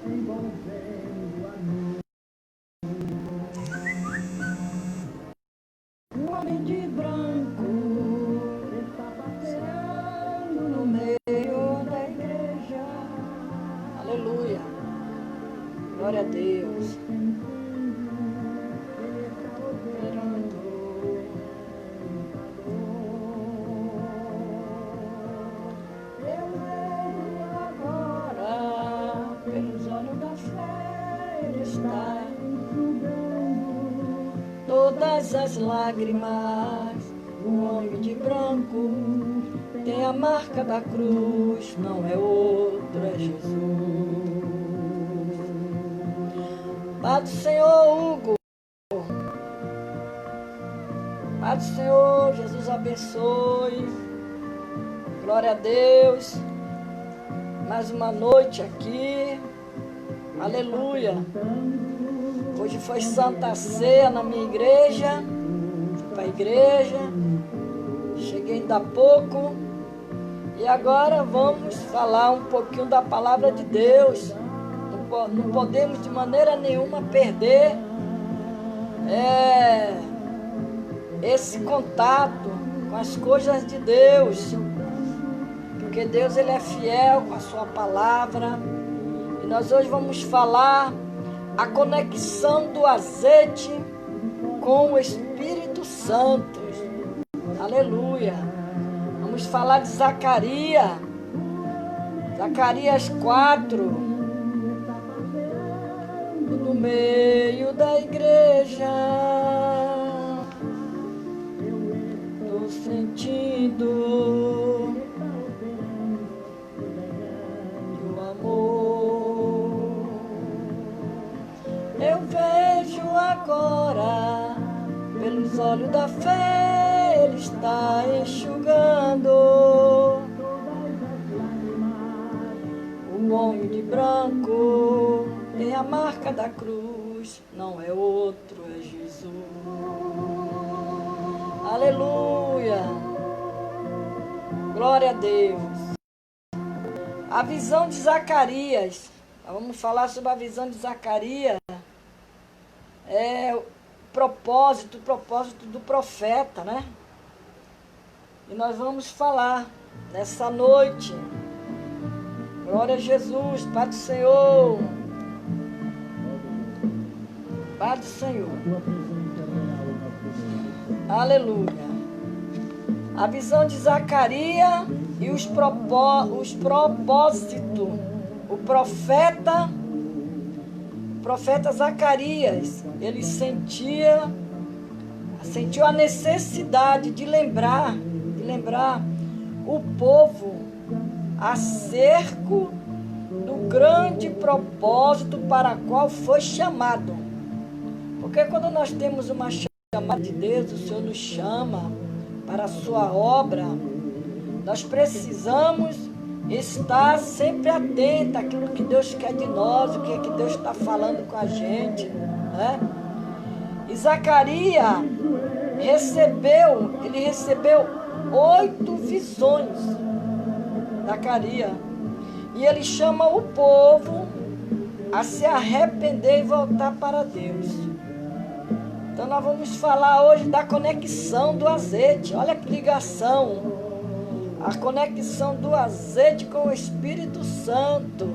Um homem de branco está passeando no meio da igreja. Aleluia. Glória a Deus. Eu vejo agora, pelos olhos da fé, Ele está enxugando todas as lágrimas. O homem de branco tem a marca da cruz, não é outro, é Jesus. Paz do Senhor, Hugo. Paz do Senhor, Jesus abençoe. Glória a Deus. Mais uma noite aqui. Aleluia. Hoje foi Santa Ceia na minha igreja. Fui para a igreja. Cheguei ainda há pouco. E agora vamos falar um pouquinho da palavra de Deus. Não podemos de maneira nenhuma perder esse contato com as coisas de Deus, porque Deus ele é fiel com a sua palavra. E nós hoje vamos falar a conexão do azeite com o Espírito Santo. Aleluia. Vamos falar de Zacarias 4, no meio da igreja. Tô sentindo o amor. Eu vejo agora, pelos olhos da fé, Ele está enxugando. O homem de branco tem a marca da cruz, não é outro, é Jesus. Aleluia. Glória a Deus. A visão de Zacarias. Vamos falar sobre a visão de Zacarias. É o propósito do profeta, né? E nós vamos falar nessa noite. Glória a Jesus, Pai do Senhor. Pai do Senhor. Aleluia. A visão de Zacarias e os propósitos. O profeta Zacarias, ele sentiu a necessidade de lembrar o povo acerca do grande propósito para o qual foi chamado. Porque quando nós temos uma chamada de Deus, o Senhor nos chama para a sua obra, nós precisamos estar sempre atentos àquilo que Deus quer de nós, o que é que Deus está falando com a gente, né? E Zacarias recebeu 8 visões. Zacarias. E ele chama o povo a se arrepender e voltar para Deus. Então nós vamos falar hoje da conexão do azeite. Olha que ligação. A conexão do azeite com o Espírito Santo.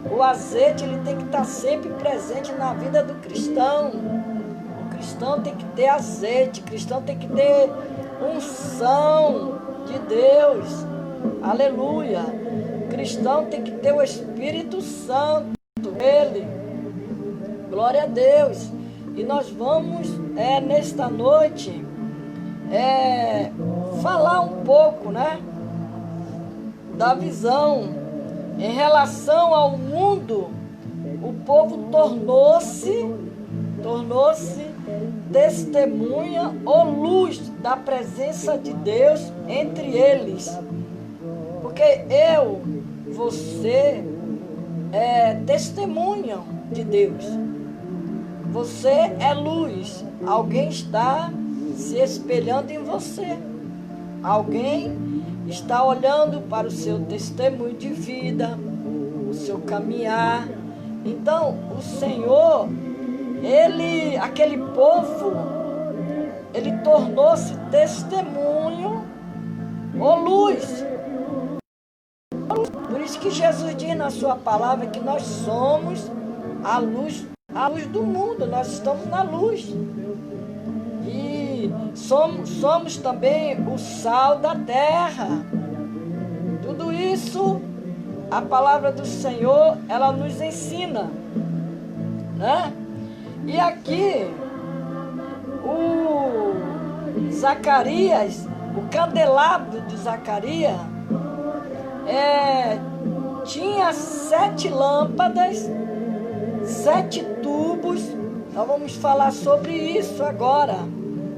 O azeite ele tem que estar sempre presente na vida do cristão. O cristão tem que ter azeite. O cristão tem que ter unção de Deus. Aleluia. O cristão tem que ter o Espírito Santo. Ele. Glória a Deus. E nós vamos, nesta noite, falar um pouco, né, da visão. Em relação ao mundo, o povo tornou-se testemunha ou luz da presença de Deus entre eles. Porque você testemunham de Deus. Você é luz. Alguém está se espelhando em você. Alguém está olhando para o seu testemunho de vida, o seu caminhar. Então, o Senhor, aquele povo, ele tornou-se testemunho ou luz. Por isso que Jesus diz na sua palavra que nós somos a luz do mundo, nós estamos na luz. E somos também o sal da terra. Tudo isso, a palavra do Senhor, ela nos ensina, né? E aqui, o Zacarias, o candelabro de Zacarias, tinha 7 lâmpadas, 7 tubos. Nós vamos falar sobre isso agora.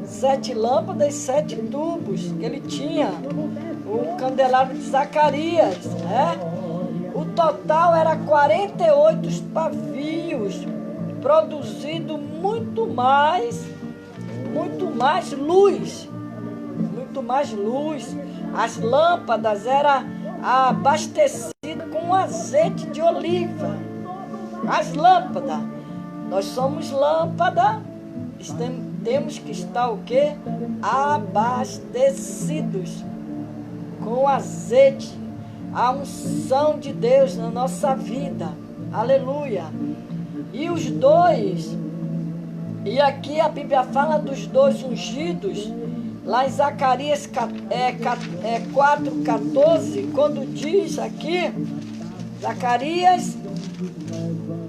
7 lâmpadas, 7 tubos que ele tinha, o candelabro de Zacarias, né? O total era 48 pavios, produzindo muito mais luz, As lâmpadas eram abastecidas com azeite de oliva. As lâmpadas, nós somos lâmpada, temos que estar o quê? Abastecidos com azeite, a unção de Deus na nossa vida. Aleluia. E aqui a Bíblia fala dos 2 ungidos, lá em Zacarias 4,14, quando diz aqui, Zacarias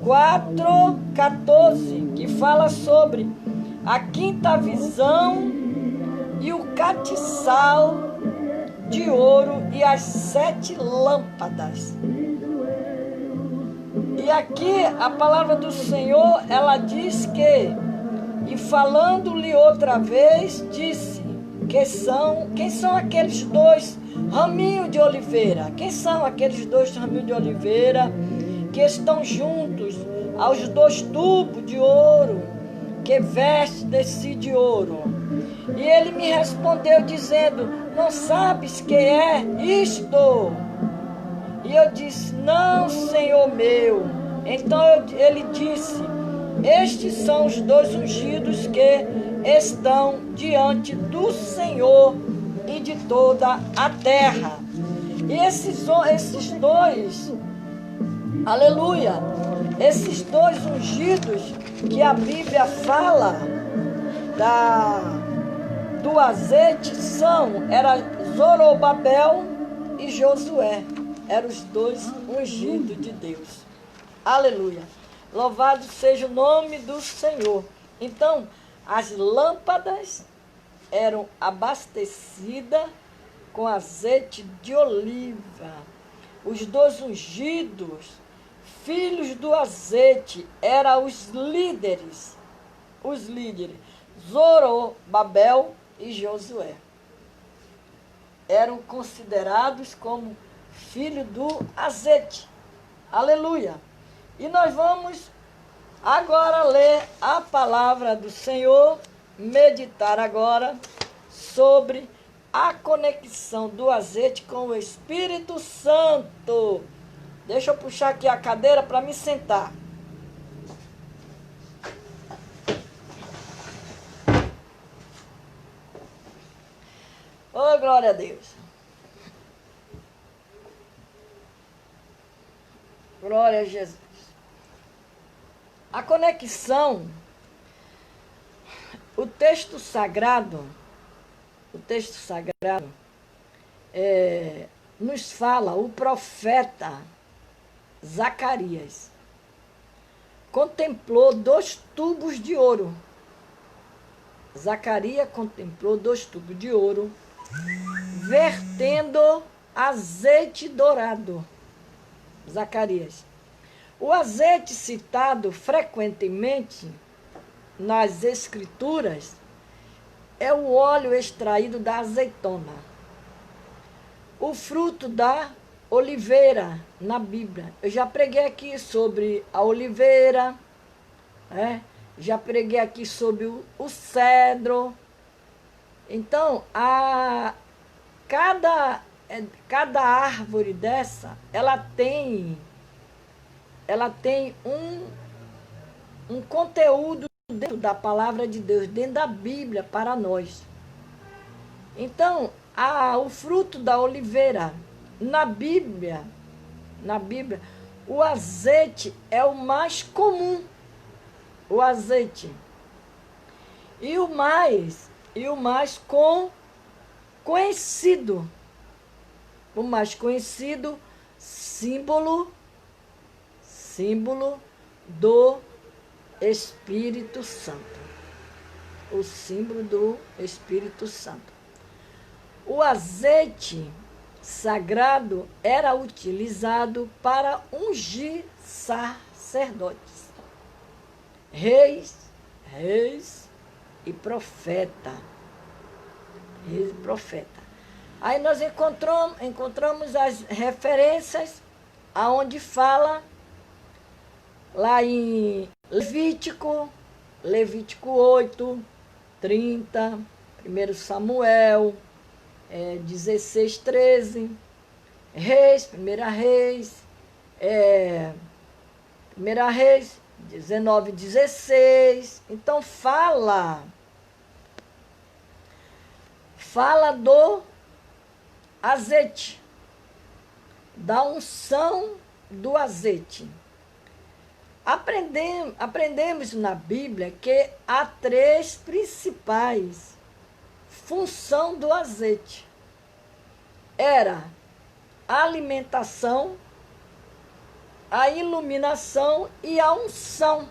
4,14, que fala sobre a 5ª visão e o catiçal de ouro e as 7 lâmpadas. E aqui a palavra do Senhor, ela diz que, e falando-lhe outra vez, disse, quem são aqueles 2 raminhos de oliveira? Quem são aqueles 2 raminhos de oliveira que estão juntos aos 2 tubos de ouro, que veste-se de ouro? E ele me respondeu dizendo, não sabes quem é isto? E eu disse, não, Senhor meu. Então ele disse, estes são os 2 ungidos que estão diante do Senhor e de toda a terra. E esses 2, aleluia, esses 2 ungidos que a Bíblia fala do azeite era Zorobabel e Josué. Eram os 2 ungidos de Deus. Aleluia. Louvado seja o nome do Senhor. Então, as lâmpadas eram abastecidas com azeite de oliva. Os 2 ungidos, filhos do azeite, eram os líderes, Zorobabel e Josué. Eram considerados como filho do azeite. Aleluia. E nós vamos agora ler a palavra do Senhor, meditar agora sobre a conexão do azeite com o Espírito Santo. Deixa eu puxar aqui a cadeira para me sentar. Oh, glória a Deus. Glória a Jesus. A conexão, o texto sagrado nos fala, o profeta Zacarias contemplou 2 tubos de ouro. Zacarias contemplou 2 tubos de ouro, vertendo azeite dourado. Zacarias. O azeite citado frequentemente nas Escrituras é o óleo extraído da azeitona, o fruto da oliveira na Bíblia. Eu já preguei aqui sobre a oliveira, já preguei aqui sobre o cedro. Então, cada árvore dessa, ela tem ela tem um conteúdo dentro da palavra de Deus, dentro da Bíblia para nós. Então, o fruto da oliveira, na Bíblia, o azeite é o mais comum, o azeite. E o mais conhecido, símbolo do Espírito Santo. O símbolo do Espírito Santo. O azeite sagrado era utilizado para ungir sacerdotes, reis e profeta. Reis e profeta. Aí nós encontramos as referências aonde fala lá em Levítico 8, 30, 1 Samuel 16, 13, Reis, 1 Reis 19, 16. Então fala do azeite, da unção do azeite. Aprendemos na Bíblia que há 3 principais funções do azeite. Era a alimentação, a iluminação e a unção.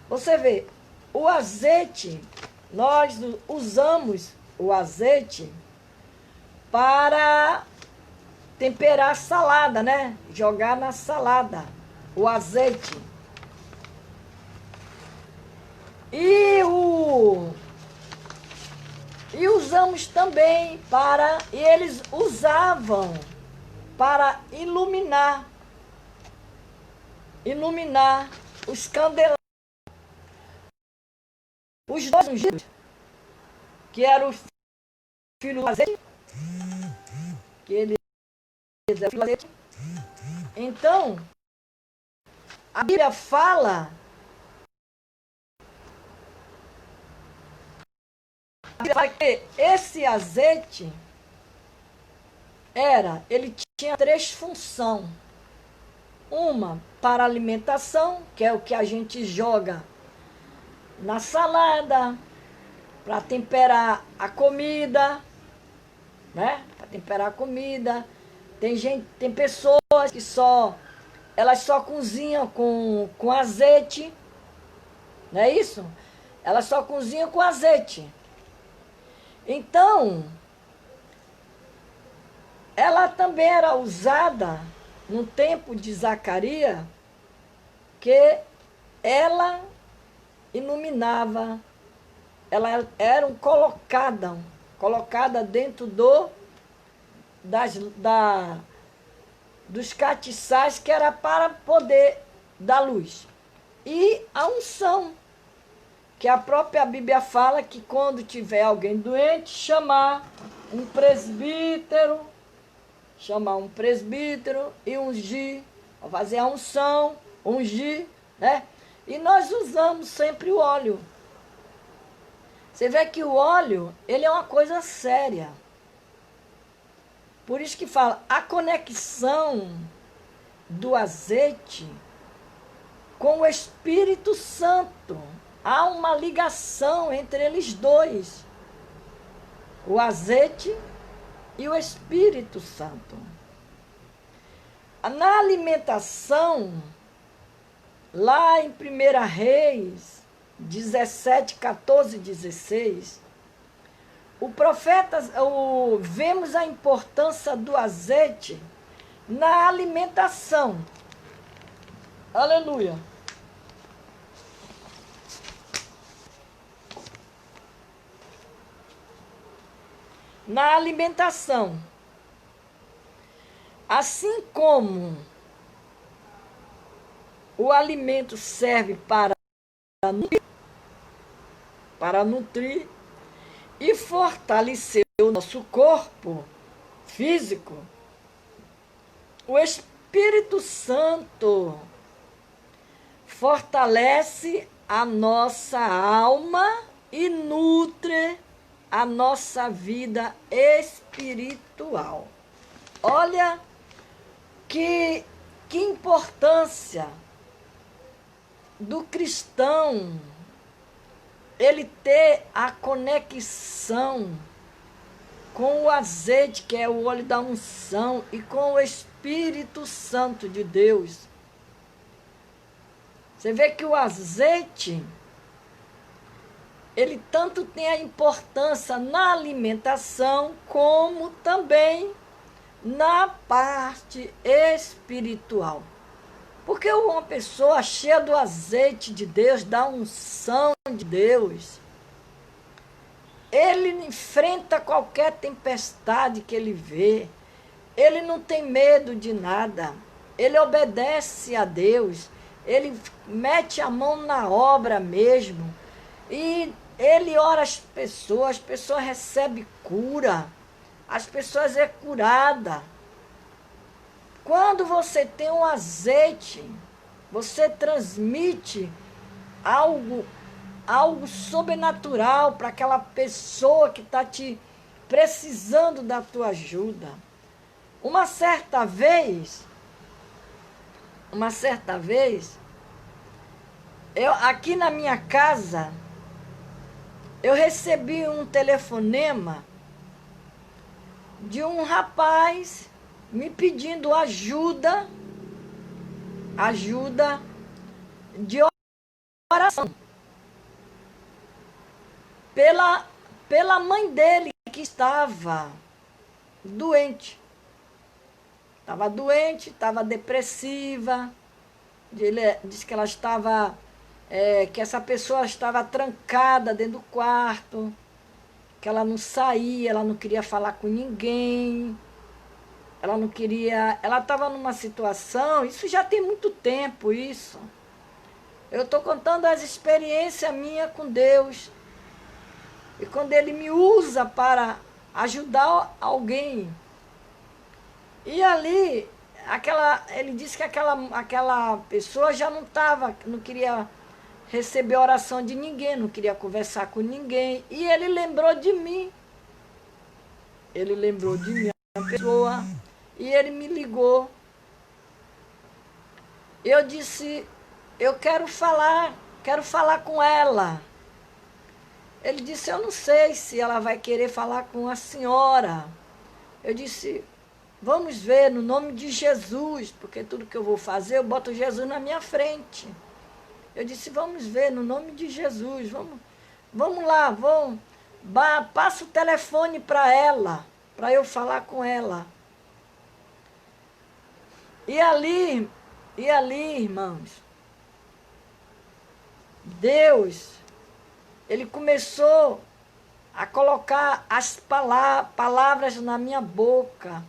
Você vê, o azeite, nós usamos o azeite para temperar a salada, né? Jogar na salada o azeite. E usamos também e eles usavam para iluminar os candelabros. Os 2 ungidos, que eram o filho do azeite, que ele eram o filho do azeite. Então, a Bíblia fala que esse azeite ele tinha 3 funções. Uma para alimentação, que é o que a gente joga na salada, para temperar a comida, né? Para temperar a comida. Tem pessoas que elas só cozinham com azeite, não é isso? Elas só cozinham com azeite. Então, ela também era usada no tempo de Zacarias, que ela iluminava, elas eram colocadas dentro dos catiçais, que era para poder dar luz. E a unção, que a própria Bíblia fala que quando tiver alguém doente, chamar um presbítero e ungir, fazer a unção, ungir, né? E nós usamos sempre o óleo. Você vê que o óleo, ele é uma coisa séria. Por isso que fala, a conexão do azeite com o Espírito Santo. Há uma ligação entre eles dois. O azeite e o Espírito Santo. Na alimentação, lá em 1 Reis 17, 14 e 16, vemos a importância do azeite na alimentação. Aleluia. Na alimentação. Assim como o alimento serve para nutrir e fortalecer o nosso corpo físico, Espírito Santo fortalece a nossa alma e nutre a nossa vida espiritual. Olha que importância do cristão ele ter a conexão com o azeite, que é o óleo da unção, e com o Espírito Santo de Deus. Você vê que o azeite, ele tanto tem a importância na alimentação, como também na parte espiritual. Porque uma pessoa cheia do azeite de Deus, da unção de Deus, ele enfrenta qualquer tempestade que ele vê, ele não tem medo de nada, ele obedece a Deus, ele mete a mão na obra mesmo, e ele ora as pessoas recebem cura, as pessoas é curada. Quando você tem um azeite, você transmite algo sobrenatural para aquela pessoa que está te precisando da tua ajuda. Uma certa vez, aqui na minha casa, eu recebi um telefonema de um rapaz me pedindo ajuda de oração pela mãe dele, que estava doente. Estava depressiva. Ele disse que ela estava, que essa pessoa estava trancada dentro do quarto, que ela não saía, ela não queria falar com ninguém. Ela estava numa situação, isso já tem muito tempo, isso. Eu estou contando as experiências minhas com Deus. E quando Ele me usa para ajudar alguém. E ali, ele disse que aquela pessoa já não queria receber oração de ninguém, não queria conversar com ninguém. E ele lembrou de mim. Ele lembrou de mim, uma pessoa. E ele me ligou. Eu disse, eu quero falar com ela. Ele disse, eu não sei se ela vai querer falar com a senhora. Eu disse, vamos ver, no nome de Jesus, porque tudo que eu vou fazer, eu boto Jesus na minha frente. Eu disse, vamos ver, no nome de Jesus, vamos lá, passa o telefone para ela, para eu falar com ela. E ali, irmãos, Deus, Ele começou a colocar as palavras na minha boca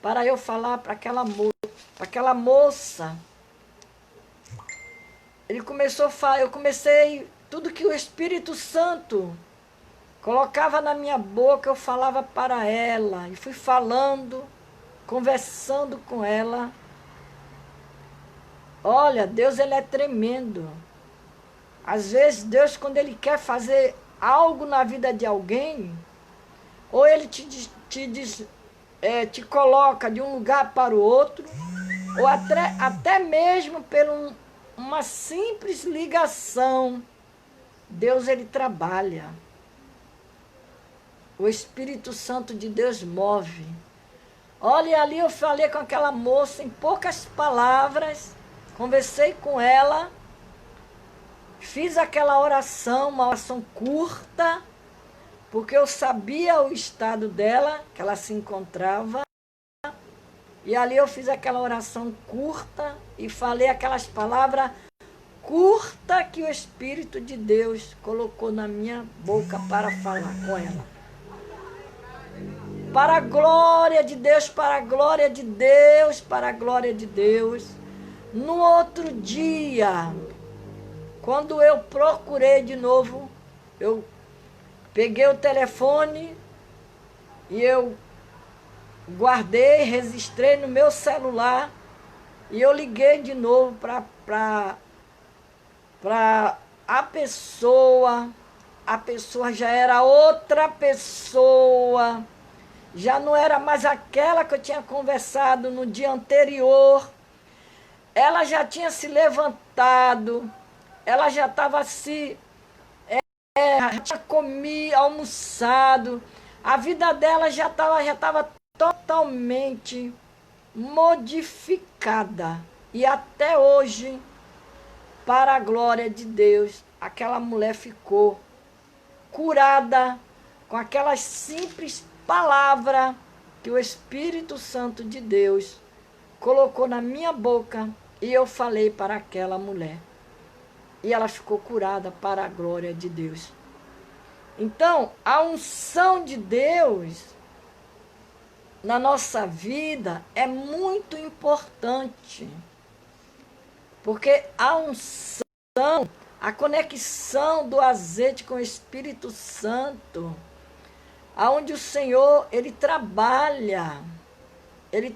para eu falar para aquela moça. Ele começou a falar, eu comecei, tudo que o Espírito Santo colocava na minha boca, eu falava para ela, e fui falando, conversando com ela. Olha, Deus, Ele é tremendo. Às vezes, Deus, quando Ele quer fazer algo na vida de alguém, ou Ele te coloca de um lugar para o outro, ou até mesmo por uma simples ligação, Deus, Ele trabalha. O Espírito Santo de Deus move. Olha, ali eu falei com aquela moça em poucas palavras, conversei com ela, fiz aquela oração, uma oração curta, porque eu sabia o estado dela, que ela se encontrava. E ali eu fiz aquela oração curta e falei aquelas palavras curtas que o Espírito de Deus colocou na minha boca para falar com ela. Para a glória de Deus, para a glória de Deus, para a glória de Deus. No outro dia, quando eu procurei de novo, eu peguei o telefone e eu guardei, registrei no meu celular E eu liguei de novo para a pessoa já era outra pessoa, já não era mais aquela que eu tinha conversado no dia anterior. Ela já tinha se levantado, ela já estava já tinha comido, almoçado, a vida dela já estava totalmente modificada. E até hoje, para a glória de Deus, aquela mulher ficou curada com aquelas simples palavras que o Espírito Santo de Deus colocou na minha boca e eu falei para aquela mulher. E ela ficou curada para a glória de Deus. Então, a unção de Deus na nossa vida é muito importante. Porque a unção, a conexão do azeite com o Espírito Santo, aonde o Senhor, Ele trabalha, Ele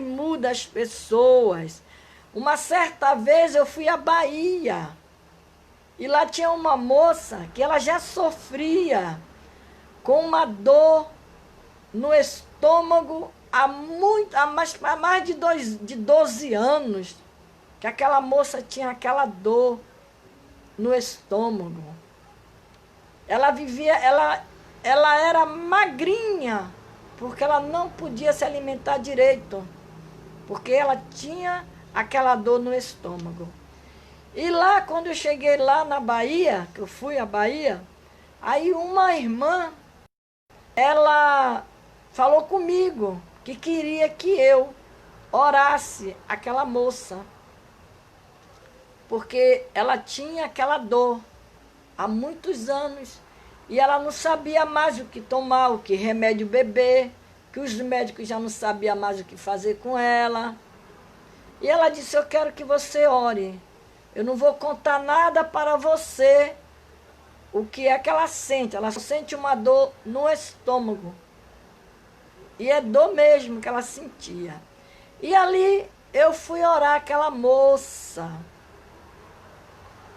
muda as pessoas. Uma certa vez eu fui à Bahia, e lá tinha uma moça que ela já sofria com uma dor no estômago há mais de 12 anos, que aquela moça tinha aquela dor no estômago. Ela vivia, ela era magrinha, porque ela não podia se alimentar direito, porque ela tinha aquela dor no estômago. E lá, quando eu cheguei lá na Bahia, que eu fui à Bahia, aí uma irmã, ela falou comigo que queria que eu orasse aquela moça, porque ela tinha aquela dor há muitos anos e ela não sabia mais o que tomar, o que remédio beber, que os médicos já não sabiam mais o que fazer com ela. E ela disse: eu quero que você ore, eu não vou contar nada para você o que é que ela só sente uma dor no estômago. E é dor mesmo que ela sentia. E ali eu fui orar aquela moça.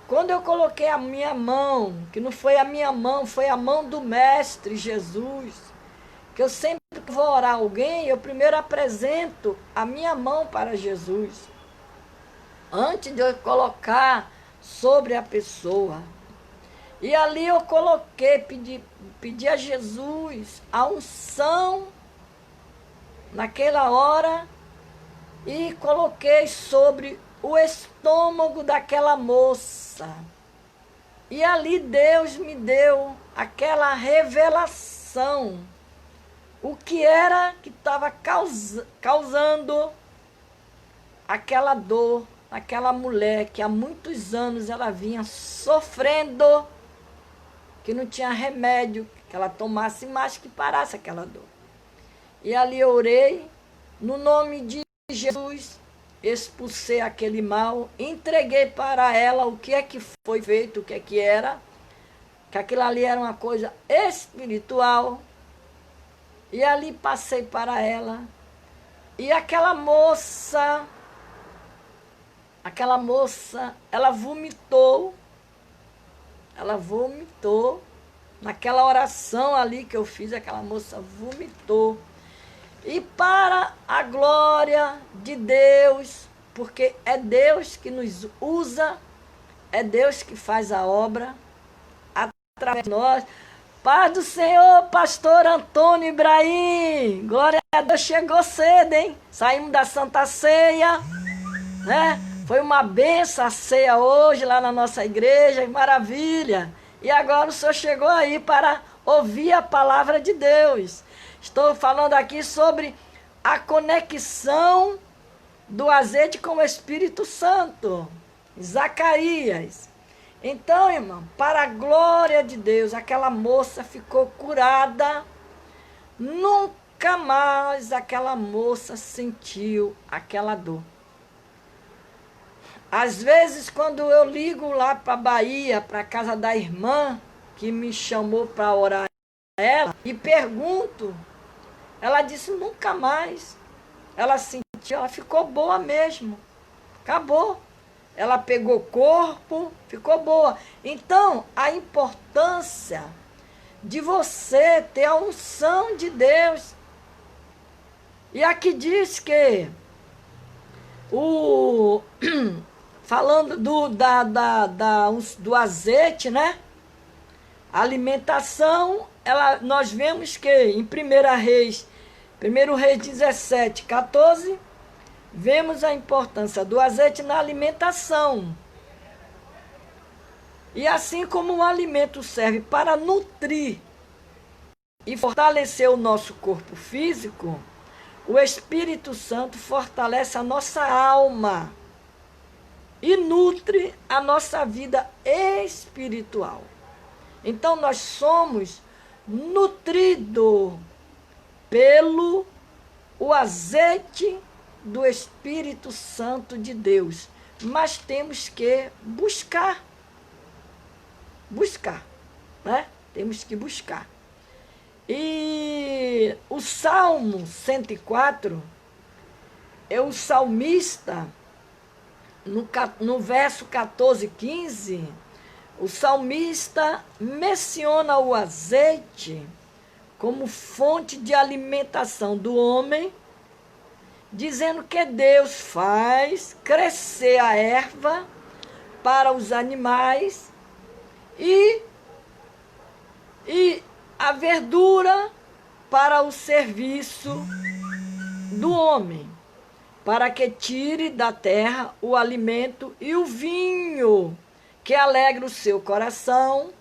Quando eu coloquei a minha mão, que não foi a minha mão, foi a mão do Mestre Jesus, que eu sempre que vou orar alguém, eu primeiro apresento a minha mão para Jesus, antes de eu colocar sobre a pessoa. E ali eu coloquei, pedi a Jesus a unção naquela hora e coloquei sobre o estômago daquela moça. E ali Deus me deu aquela revelação, o que era que estava causando aquela dor, aquela mulher que há muitos anos ela vinha sofrendo, que não tinha remédio, que ela tomasse mais que parasse aquela dor. E ali eu orei, no nome de Jesus, expulsei aquele mal, entreguei para ela o que é que foi feito, o que é que era, que aquilo ali era uma coisa espiritual. E ali passei para ela. E aquela moça, ela vomitou. Ela vomitou. Naquela oração ali que eu fiz, aquela moça vomitou. E para a glória de Deus, porque é Deus que nos usa, é Deus que faz a obra através de nós. Paz do Senhor, pastor Antônio Ibrahim. Glória a Deus, chegou cedo, hein? Saímos da Santa Ceia, né? Foi uma benção a ceia hoje lá na nossa igreja, maravilha. E agora o senhor chegou aí para ouvir a palavra de Deus. Estou falando aqui sobre a conexão do azeite com o Espírito Santo. Zacarias. Então, irmão, para a glória de Deus, aquela moça ficou curada. Nunca mais aquela moça sentiu aquela dor. Às vezes, quando eu ligo lá para a Bahia, para a casa da irmã, que me chamou para orar ela, e pergunto Ela disse nunca mais. Ela sentiu, ela ficou boa mesmo. Acabou. Ela pegou corpo, ficou boa. Então, a importância de você ter a unção de Deus. E aqui diz que falando do azeite, né? A alimentação, nós vemos que em 1 Reis 17:14, vemos a importância do azeite na alimentação. E assim como o alimento serve para nutrir e fortalecer o nosso corpo físico, o Espírito Santo fortalece a nossa alma e nutre a nossa vida espiritual. Então nós somos nutridos pelo o azeite do Espírito Santo de Deus. Mas temos que buscar, né? Temos que buscar. E o Salmo 104, é o salmista, no verso 14 e 15, o salmista menciona o azeite como fonte de alimentação do homem, dizendo que Deus faz crescer a erva para os animais e a verdura para o serviço do homem, para que tire da terra o alimento e o vinho que alegra o seu coração.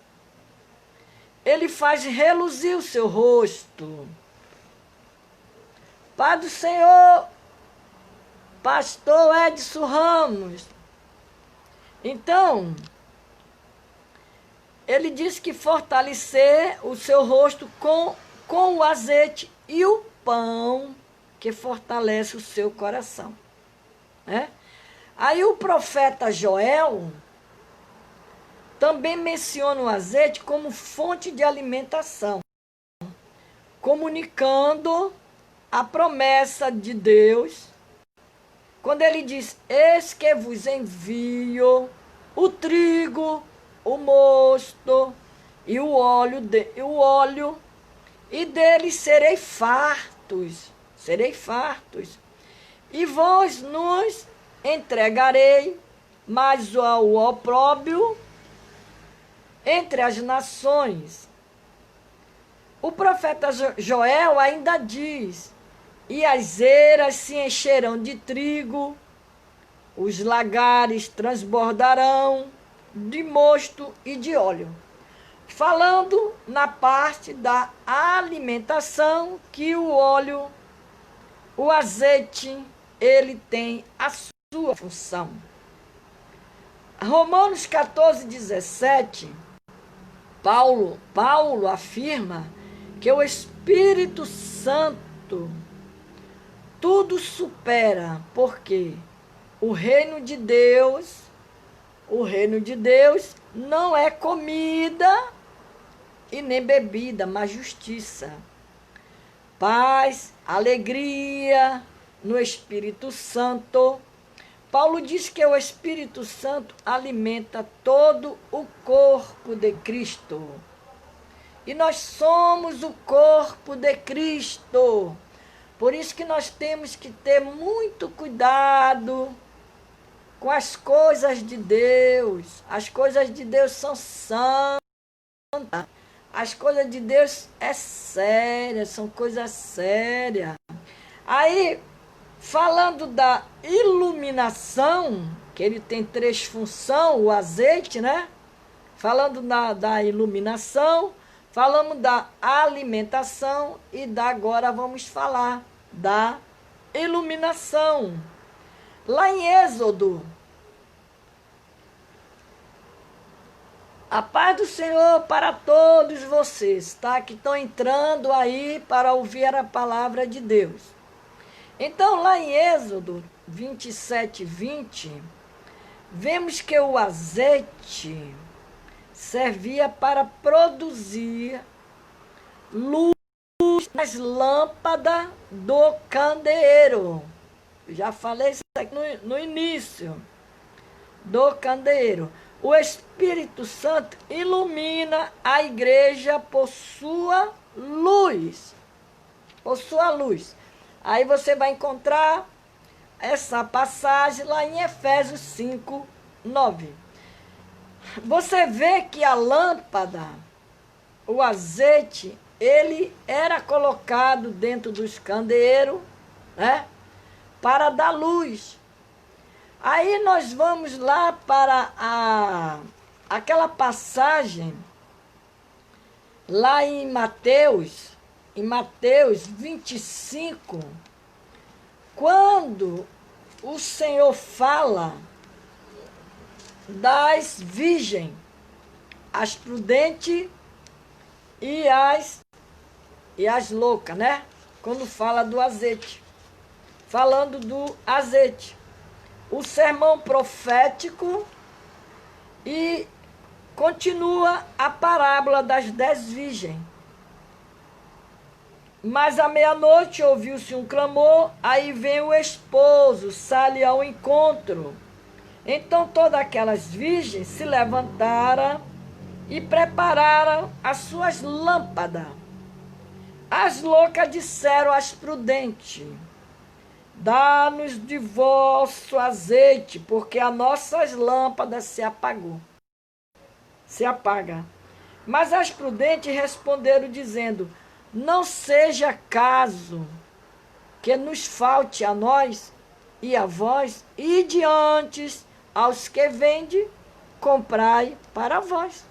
Ele faz reluzir o seu rosto. Pai do Senhor, pastor Edson Ramos. Então, ele diz que fortalecer o seu rosto com o azeite e o pão que fortalece o seu coração. Né? Aí o profeta Joel também menciona o azeite como fonte de alimentação, comunicando a promessa de Deus, quando ele diz: eis que vos envio o trigo, o mosto e o óleo, e deles serei fartos, e vós nos entregarei, mas ao opróbrio entre as nações. O profeta Joel ainda diz: e as eiras se encherão de trigo, os lagares transbordarão de mosto e de óleo. Falando na parte da alimentação, que o óleo, o azeite, ele tem a sua função. Romanos 14:17, Paulo afirma que o Espírito Santo tudo supera, porque o reino de Deus não é comida e nem bebida, mas justiça, paz, alegria no Espírito Santo. Paulo diz que o Espírito Santo alimenta todo o corpo de Cristo. E nós somos o corpo de Cristo. Por isso que nós temos que ter muito cuidado com as coisas de Deus. As coisas de Deus são santas. As coisas de Deus é séria, são coisas sérias. Aí, falando da iluminação, que ele tem 3 funções, o azeite, né? Falando da iluminação, falamos da alimentação e agora vamos falar da iluminação. Lá em Êxodo, a paz do Senhor para todos vocês, tá? Que estão entrando aí para ouvir a palavra de Deus. Então, lá em Êxodo 27:20, vemos que o azeite servia para produzir luz nas lâmpadas do candeeiro. Já falei isso aqui no início. Do candeeiro. O Espírito Santo ilumina a igreja por sua luz. Por sua luz. Aí você vai encontrar essa passagem lá em Efésios 5, 9. Você vê que a lâmpada, o azeite, ele era colocado dentro dos candeeiros, né, para dar luz. Aí nós vamos lá para aquela passagem lá em Mateus 25, quando o Senhor fala das virgens, as prudentes e as loucas, né? Quando fala do azeite. Falando do azeite. O sermão profético e continua a parábola das 10 virgens. Mas à meia-noite ouviu-se um clamor, aí vem o esposo, sai ao encontro. Então todas aquelas virgens se levantaram e prepararam as suas lâmpadas. As loucas disseram às prudentes: dá-nos de vosso azeite, porque as nossas lâmpadas se apagam. Mas as prudentes responderam dizendo: não seja caso que nos falte a nós e a vós, e diante aos que vendem, comprai para vós.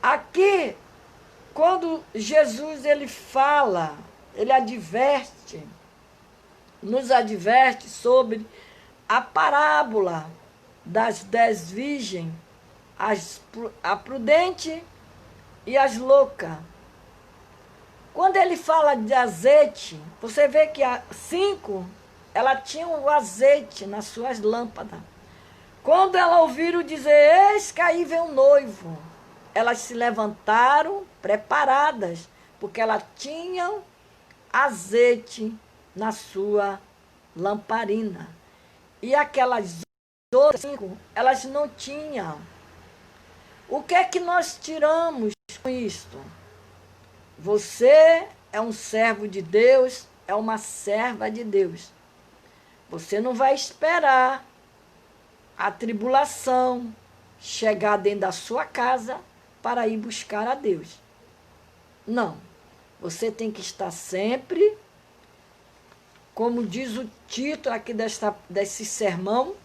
Aqui, quando Jesus ele fala, ele adverte, nos adverte sobre a parábola das 10 virgens, a prudente e as loucas. Quando ele fala de azeite, você vê que a 5, ela tinha o azeite nas suas lâmpadas. Quando elas ouviram dizer, eis que aí vem o noivo, elas se levantaram preparadas, porque elas tinham azeite na sua lamparina. E aquelas outras 5, elas não tinham. O que é que nós tiramos com isto? Você é um servo de Deus, é uma serva de Deus. Você não vai esperar a tribulação chegar dentro da sua casa para ir buscar a Deus. Não. Você tem que estar sempre, como diz o título aqui desse sermão,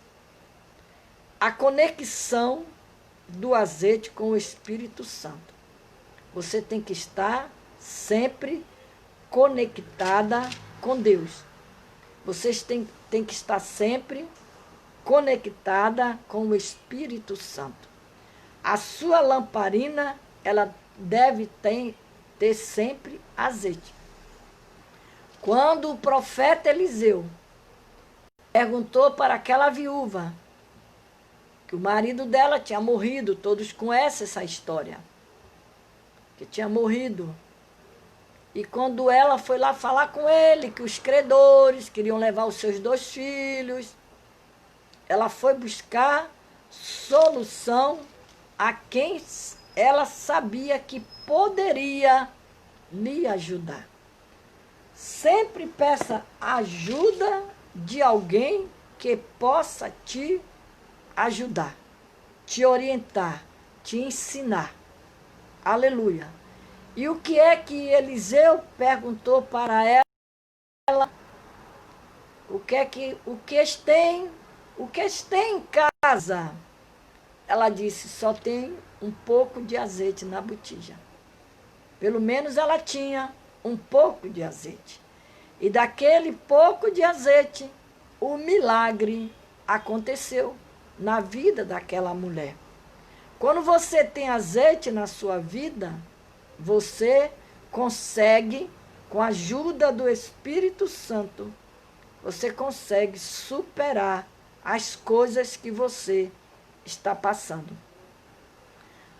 a conexão do azeite com o Espírito Santo. Você tem que estar sempre conectada com Deus. Vocês têm que estar sempre conectada com o Espírito Santo. A sua lamparina, ela deve ter sempre azeite. Quando o profeta Eliseu perguntou para aquela viúva, que o marido dela tinha morrido, todos conhecem essa história, que tinha morrido. E quando ela foi lá falar com ele, que os credores queriam levar os seus 2 filhos, ela foi buscar solução a quem ela sabia que poderia lhe ajudar. Sempre peça ajuda de alguém que possa te ajudar, te orientar, te ensinar. Aleluia. E o que é que Eliseu perguntou para ela? O que tem em casa? Ela disse, só tem um pouco de azeite na botija. Pelo menos ela tinha um pouco de azeite. E daquele pouco de azeite, o milagre aconteceu na vida daquela mulher. Quando você tem azeite na sua vida, você consegue, com a ajuda do Espírito Santo, você consegue superar as coisas que você está passando.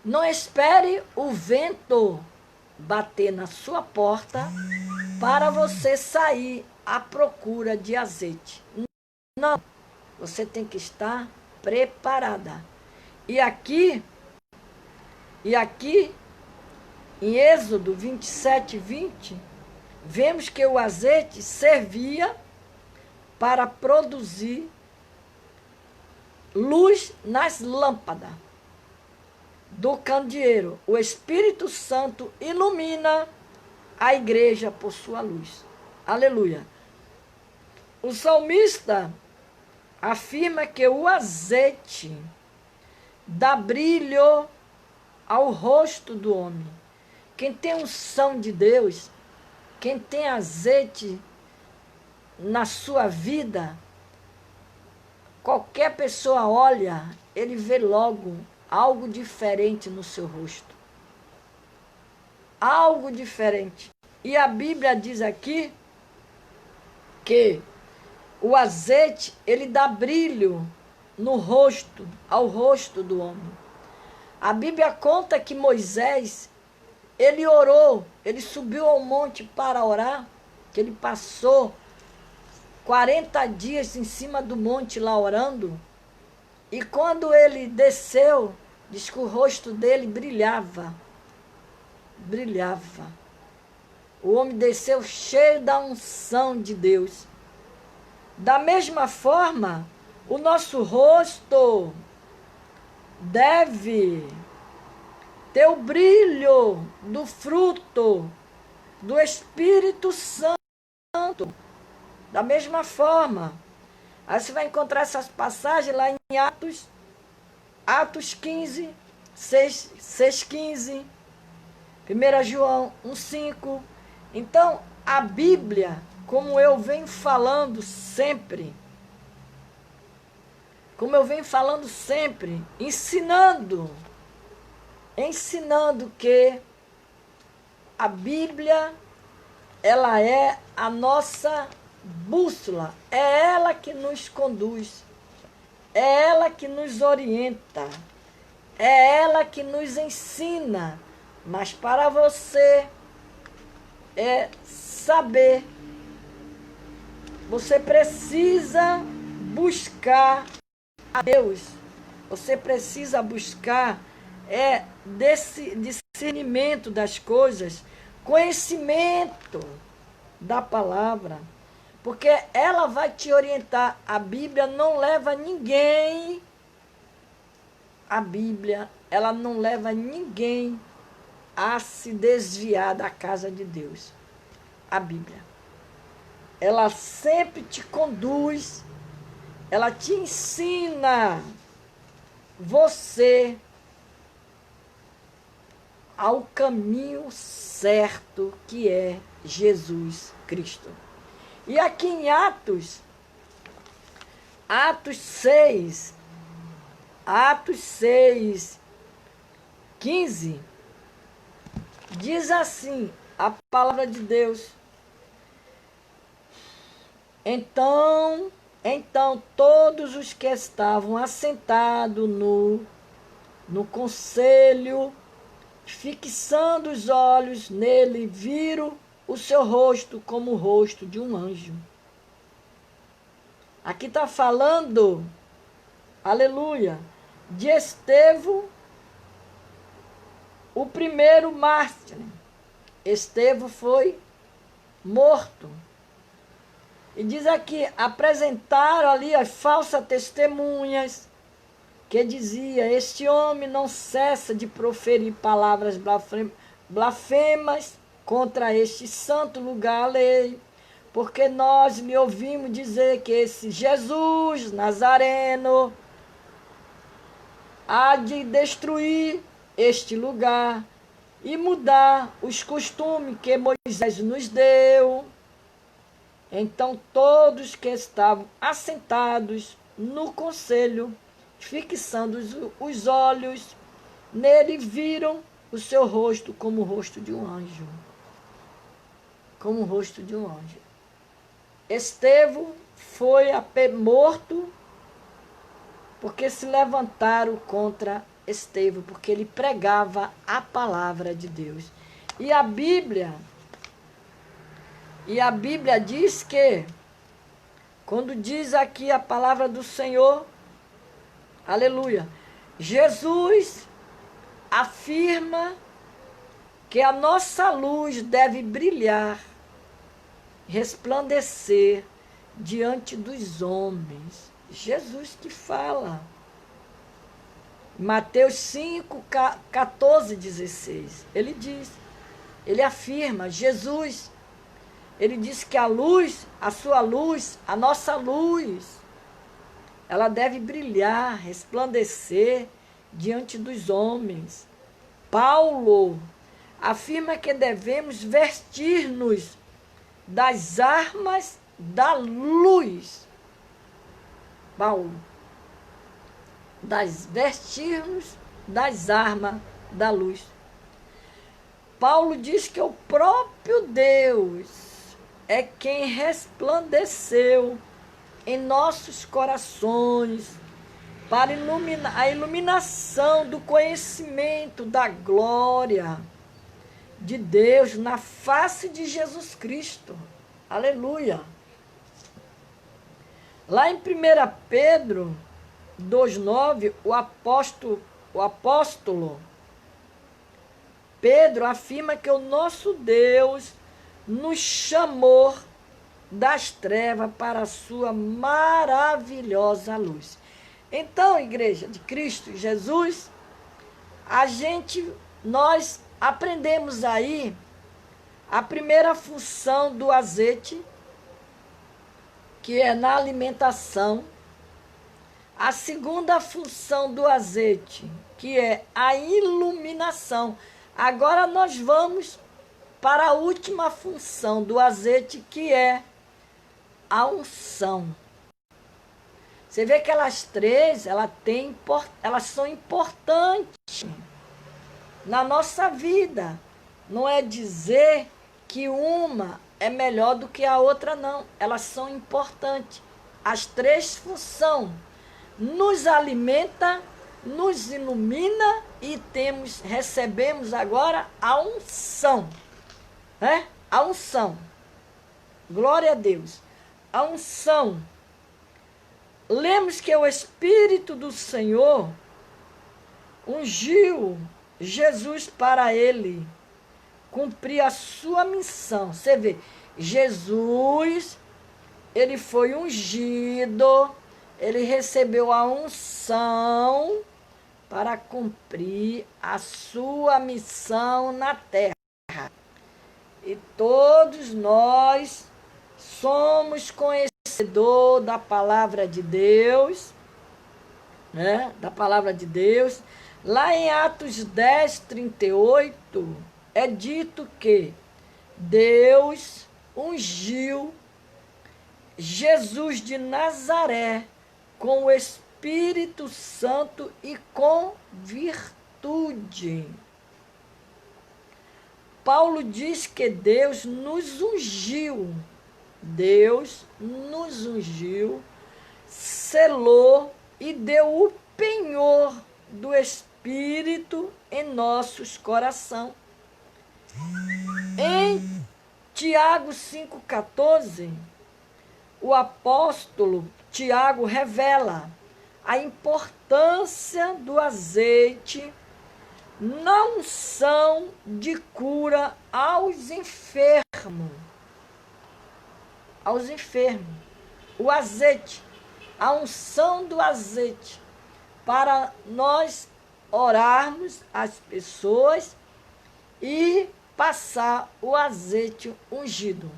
Não espere o vento bater na sua porta para você sair à procura de azeite. Não, você tem que estar preparada. E aqui, em Êxodo 27:20, vemos que o azeite servia para produzir luz nas lâmpadas do candeeiro. O Espírito Santo ilumina a igreja por sua luz. Aleluia. O salmista afirma que o azeite dá brilho ao rosto do homem. Quem tem unção de Deus, quem tem azeite na sua vida, qualquer pessoa olha, ele vê logo algo diferente no seu rosto. Algo diferente. E a Bíblia diz aqui que o azeite, ele dá brilho no rosto, ao rosto do homem. A Bíblia conta que Moisés, ele orou, ele subiu ao monte para orar, que ele passou 40 dias em cima do monte lá orando, e quando ele desceu, diz que o rosto dele brilhava. Brilhava. O homem desceu cheio da unção de Deus. Da mesma forma, o nosso rosto deve ter o brilho do fruto do Espírito Santo. Da mesma forma. Aí você vai encontrar essas passagens lá em Atos 15, 6:15, 1 João 1:5. Então, a Bíblia, como eu venho falando sempre, ensinando que a Bíblia, ela é a nossa bússola, é ela que nos conduz, é ela que nos orienta, é ela que nos ensina. Mas para você saber, você precisa buscar a Deus, você precisa buscar desse discernimento das coisas, conhecimento da palavra, porque ela vai te orientar. A Bíblia não leva ninguém, ela não leva ninguém a se desviar da casa de Deus. A Bíblia, ela sempre te conduz, ela te ensina você ao caminho certo, que é Jesus Cristo. E aqui em Atos 6:15, diz assim a palavra de Deus: Então todos os que estavam assentados no conselho, fixando os olhos nele, viram o seu rosto como o rosto de um anjo. Aqui está falando, aleluia, de Estevão, o primeiro mártir. Estevão foi morto. E diz aqui, apresentaram ali as falsas testemunhas, que dizia: este homem não cessa de proferir palavras blasfemas contra este santo lugar, a lei, porque nós lhe ouvimos dizer que esse Jesus Nazareno há de destruir este lugar e mudar os costumes que Moisés nos deu. Então todos que estavam assentados no conselho, fixando os olhos nele, viram o seu rosto como o rosto de um anjo. Como o rosto de um anjo. Estevão foi morto porque se levantaram contra Estevão, porque ele pregava a palavra de Deus. E a Bíblia diz que, quando diz aqui a palavra do Senhor, aleluia, Jesus afirma que a nossa luz deve brilhar, resplandecer diante dos homens. Jesus que fala. Mateus 5, 14, 16. Ele diz, ele afirma, Jesus, ele diz que a luz, a sua luz, a nossa luz, ela deve brilhar, resplandecer diante dos homens. Paulo afirma que devemos vestir-nos das armas da luz. Paulo. Vestir-nos das armas da luz. Paulo diz que o próprio Deus é quem resplandeceu em nossos corações para a iluminação do conhecimento da glória de Deus na face de Jesus Cristo. Aleluia. Lá em 1 Pedro 2,9, o apóstolo Pedro afirma que o nosso Deus nos chamou das trevas para a sua maravilhosa luz. Então, Igreja de Cristo Jesus, nós aprendemos aí a primeira função do azeite, que é na alimentação. A segunda função do azeite, que é a iluminação. Agora nós vamos para a última função do azeite, que é a unção. Você vê que elas três, elas são importantes na nossa vida. Não é dizer que uma é melhor do que a outra, não. Elas são importantes. As três funções nos alimenta, nos ilumina e recebemos agora a unção. Né? A unção. Glória a Deus. A unção. Lemos que o Espírito do Senhor ungiu Jesus para ele cumprir a sua missão. Você vê, Jesus, ele foi ungido, ele recebeu a unção para cumprir a sua missão na terra. E todos nós somos conhecedores da palavra de Deus, né? Da palavra de Deus. Lá em Atos 10, 38, é dito que Deus ungiu Jesus de Nazaré com o Espírito Santo e com virtude. Paulo diz que Deus nos ungiu. Deus nos ungiu, selou e deu o penhor do Espírito em nossos corações. Em Tiago 5,14, o apóstolo Tiago revela a importância do azeite na unção de cura aos enfermos. Aos enfermos. O azeite, a unção do azeite, para nós orarmos as pessoas e passar o azeite ungido.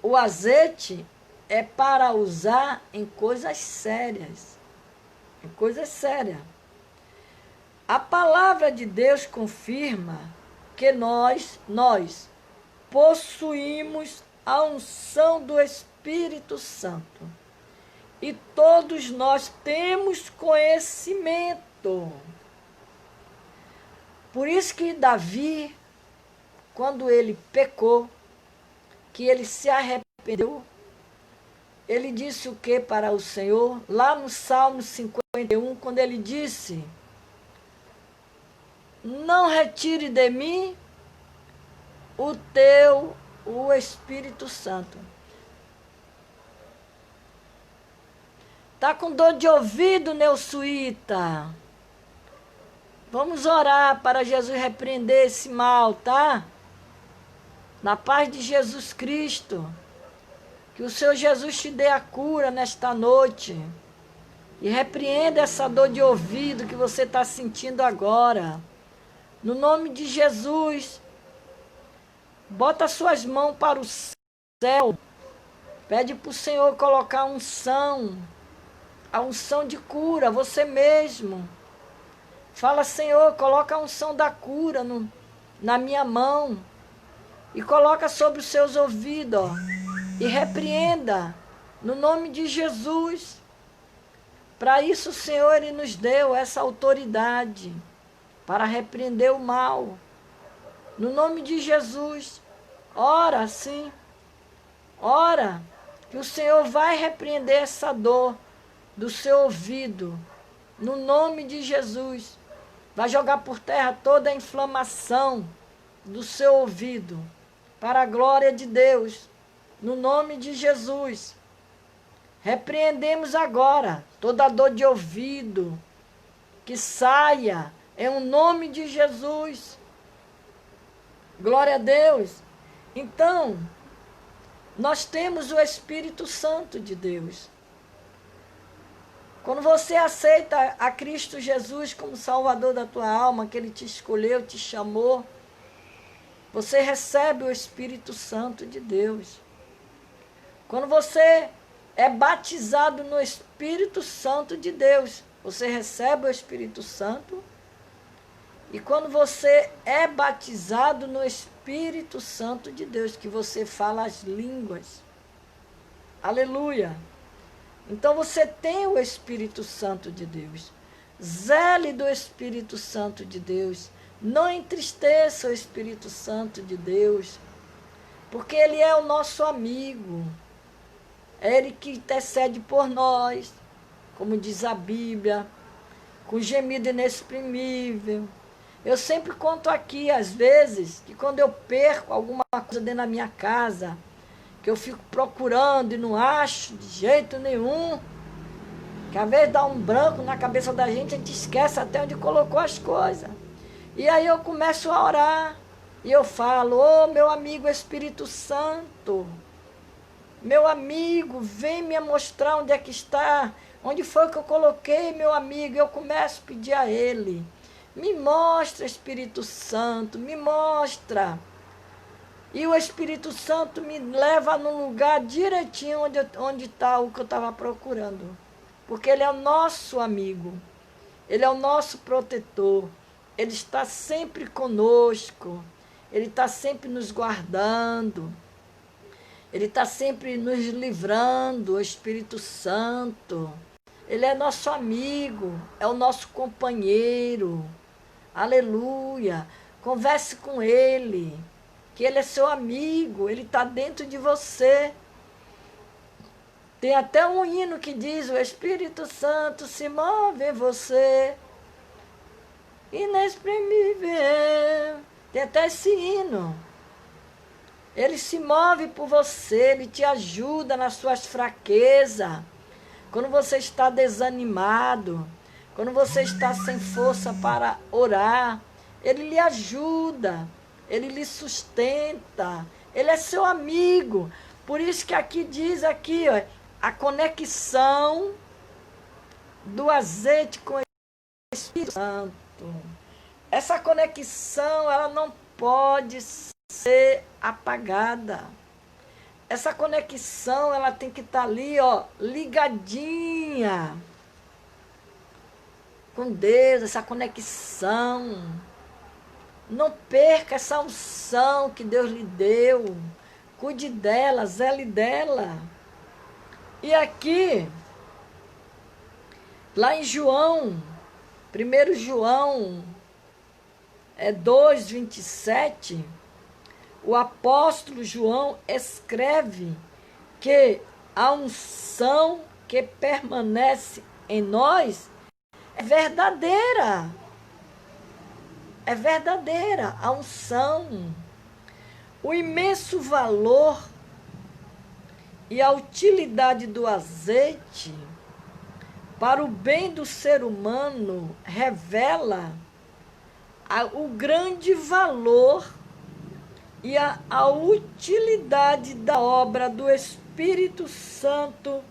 O azeite é para usar em coisas sérias. Em coisas sérias. A palavra de Deus confirma que nós possuímos a unção do Espírito Santo. E todos nós temos conhecimento. Por isso que Davi, quando ele pecou, que ele se arrependeu, ele disse o que para o Senhor? Lá no Salmo 51, quando ele disse: não retire de mim o Espírito Santo. Tá com dor de ouvido, Neusuíta? Vamos orar para Jesus repreender esse mal, tá? Na paz de Jesus Cristo. Que o Senhor Jesus te dê a cura nesta noite. E repreenda essa dor de ouvido que você está sentindo agora. No nome de Jesus. Bota suas mãos para o céu. Pede para o Senhor colocar unção. A unção de cura, você mesmo. Fala, Senhor, coloca a unção da cura na minha mão. E coloca sobre os seus ouvidos, ó. E repreenda, no nome de Jesus. Para isso o Senhor, Ele nos deu essa autoridade, para repreender o mal. No nome de Jesus, ora assim, ora, que o Senhor vai repreender essa dor do seu ouvido. No nome de Jesus, vai jogar por terra toda a inflamação do seu ouvido, para a glória de Deus. No nome de Jesus, repreendemos agora toda dor de ouvido, que saia, em o nome de Jesus. Glória a Deus. Então, nós temos o Espírito Santo de Deus. Quando você aceita a Cristo Jesus como Salvador da tua alma, que Ele te escolheu, te chamou, você recebe o Espírito Santo de Deus. Quando você é batizado no Espírito Santo de Deus, você recebe o Espírito Santo. E quando você é batizado no Espírito Santo de Deus, que você fala as línguas. Aleluia! Então você tem o Espírito Santo de Deus. Zele do Espírito Santo de Deus. Não entristeça o Espírito Santo de Deus, porque Ele é o nosso amigo. É Ele que intercede por nós, como diz a Bíblia, com gemido inexprimível. Eu sempre conto aqui, às vezes, que quando eu perco alguma coisa dentro da minha casa, que eu fico procurando e não acho de jeito nenhum, que às vezes dá um branco na cabeça da gente, a gente esquece até onde colocou as coisas. E aí eu começo a orar, e eu falo, ô meu amigo Espírito Santo, meu amigo, vem me mostrar onde é que está, onde foi que eu coloquei, meu amigo. Eu começo a pedir a Ele, me mostra, Espírito Santo, me mostra. E o Espírito Santo me leva no lugar direitinho onde está o que eu estava procurando. Porque Ele é o nosso amigo, Ele é o nosso protetor, Ele está sempre conosco, Ele está sempre nos guardando. Ele está sempre nos livrando, o Espírito Santo. Ele é nosso amigo, é o nosso companheiro. Aleluia. Converse com Ele, que Ele é seu amigo, Ele está dentro de você. Tem até um hino que diz, o Espírito Santo se move em você, inexprimível. Tem até esse hino. Ele se move por você, Ele te ajuda nas suas fraquezas. Quando você está desanimado, quando você está sem força para orar, Ele lhe ajuda, Ele lhe sustenta, Ele é seu amigo. Por isso que aqui diz aqui, ó, a conexão do azeite com o Espírito Santo. Essa conexão, ela não pode ser apagada. Essa conexão, ela tem que estar ali, ó, ligadinha com Deus, essa conexão. Não perca essa unção que Deus lhe deu. Cuide dela, zele dela. E aqui, lá em João, 1 João 2:27, o apóstolo João escreve que a unção que permanece em nós é verdadeira. é verdadeira, a unção. O imenso valor e a utilidade do azeite para o bem do ser humano revela o grande valor e a utilidade da obra do Espírito Santo